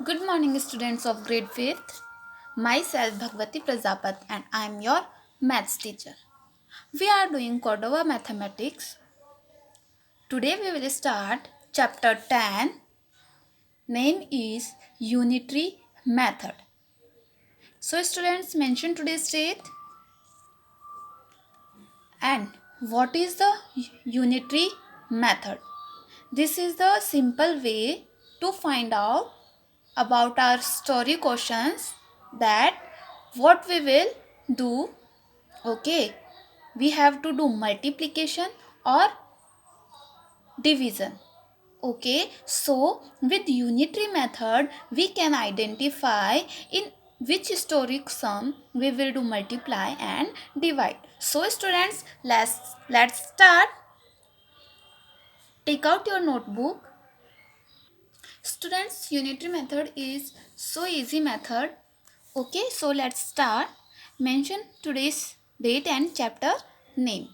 Good morning, students of grade 5th. Myself Bhagwati Prajapat and I am your maths teacher. We are doing Cordova Mathematics. Today we will start chapter 10. Name is Unitary Method. So students, mention today's date. And what is the unitary method? This is the simple way to find out about our story questions, that what we will do. Okay, we have to do multiplication or division. Okay, so with unitary method we can identify in which historic sum we will do multiply and divide. So students, let's start. Take out your notebook. Students, unitary method is so easy method. Okay, so let's start. Mention today's date and chapter name.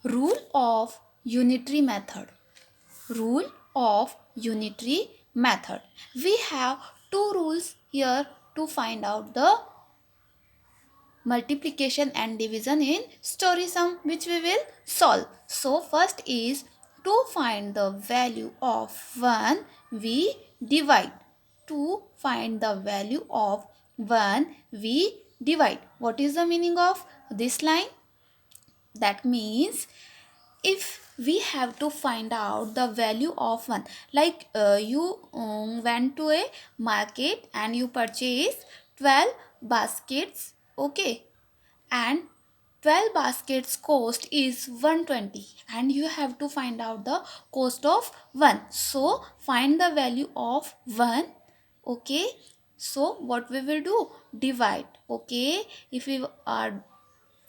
Rule of unitary method. Rule of unitary method. We have two rules here to find out the multiplication and division in story sum, which we will solve. So first is, to find the value of 1 we divide. To find the value of 1 we divide. What is the meaning of this line? That means if we have to find out the value of 1, like you went to a market and you purchase 12 baskets. Okay, and 12 baskets cost is 120 and you have to find out the cost of 1. So find the value of 1. Okay, so what we will do? Divide. Okay, if we are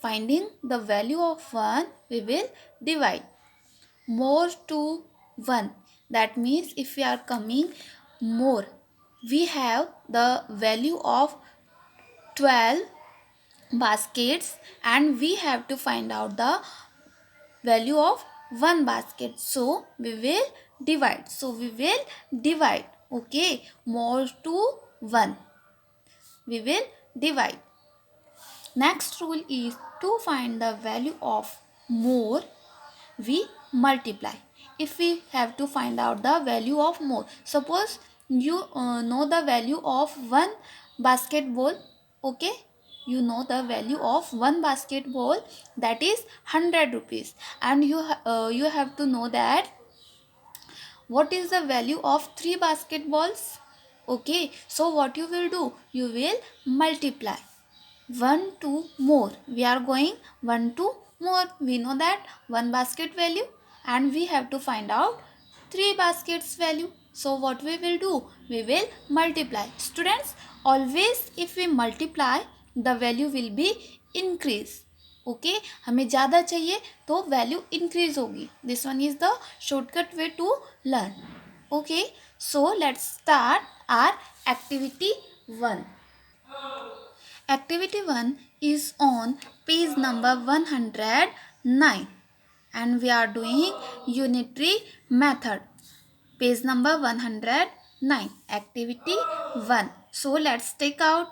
finding the value of 1, we will divide. More to 1. That means if we are coming more, we have the value of 12 baskets and we have to find out the value of one basket. So we will divide. So we will divide. Okay, more to 1. We will divide. Next rule is, to find the value of more, we multiply. If we have to find out the value of more, suppose you know the value of one basketball. Okay, you know the value of one basketball, that is 100 rupees, and you have to know that what is the value of three basketballs. Okay, so what you will do? You will multiply 1 to more. We are going 1 to more. We know that one basket value and we have to find out three baskets value. So what we will do? We will multiply. Students, always if we multiply, the value will be increase. Okay, हमें ज़्यादा चाहिए तो value increase होगी. This one is the shortcut way to learn. Okay, so let's start our activity 1. Activity 1 is on page number 109 and we are doing unitary method. Page number 109. Activity 1. So let's take out.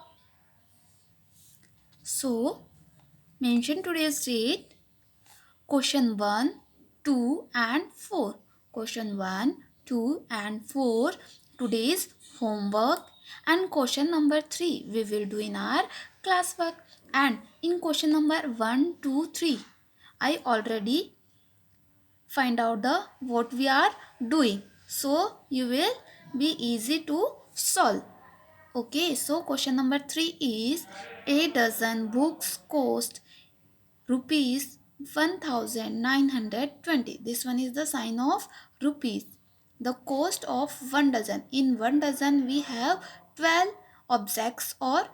So mention today's date. Question 1, 2 and 4. Question 1, 2 and 4. Today's homework. And question number 3 we will do in our classwork. And in question number 1, 2, 3, I already find out the what we are doing. So you will be easy to solve. Okay, so question number 3 is, a dozen books cost rupees 1920. This one is the sign of rupees. The cost of one dozen. In one dozen we have 12 objects or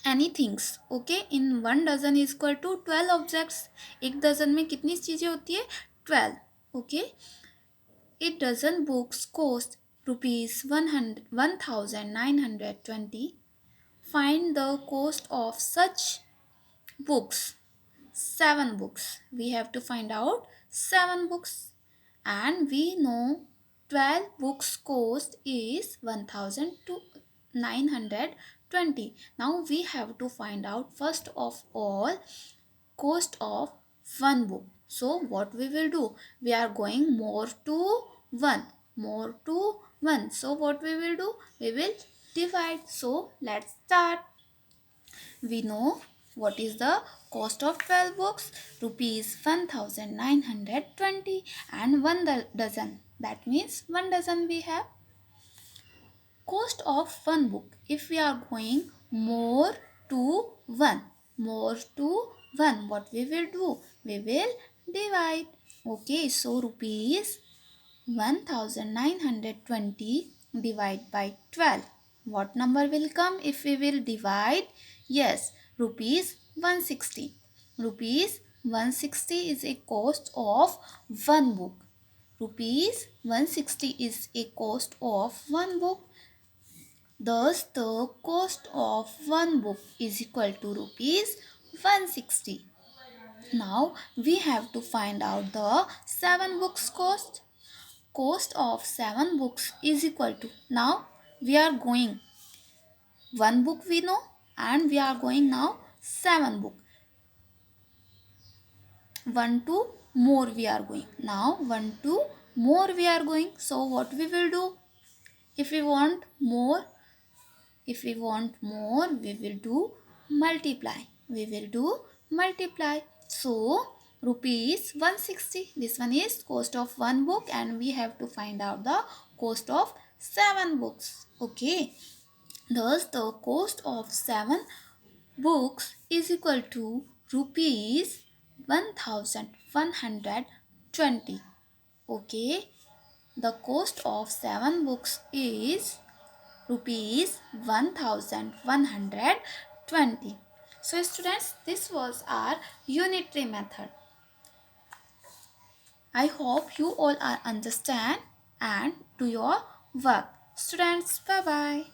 anythings. Okay, in one dozen is equal to 12 objects. एक dozen में कितनी चीज़ें होती है? 12. Okay, a dozen books cost rupees 1920. Find the cost of such books. 7 books. We have to find out 7 books. And we know 12 books cost is 1920. Now we have to find out first of all cost of one book. So what we will do? We are going more to 1. More to 1. So what we will do? We will divide. So let's start. We know what is the cost of 12 books? Rupees 1920 and 1 dozen. That means 1 dozen we have. Cost of one book. If we are going more to 1. More to 1. What we will do? We will divide. Okay, so rupees 1920 divide by 12. What number will come if we will divide? Yes, rupees 160. Rupees 160 is a cost of one book. Rupees 160 is a cost of one book. Thus, the cost of one book is equal to rupees 160. Now, we have to find out the 7 books cost. Cost of 7 books is equal to, now we are going 1 book we know and we are going now 7 book. 1 to more we are going. Now 1 to more we are going. So what we will do? If we want more, we will do multiply. We will do multiply. So rupees 160. This one is cost of one book and we have to find out the cost of 7 books. Okay. Thus the cost of 7 books is equal to rupees 1120. Okay. The cost of 7 books is rupees 1120. So students, this was our unitary method. I hope you all are understand and do your work. Students, bye bye.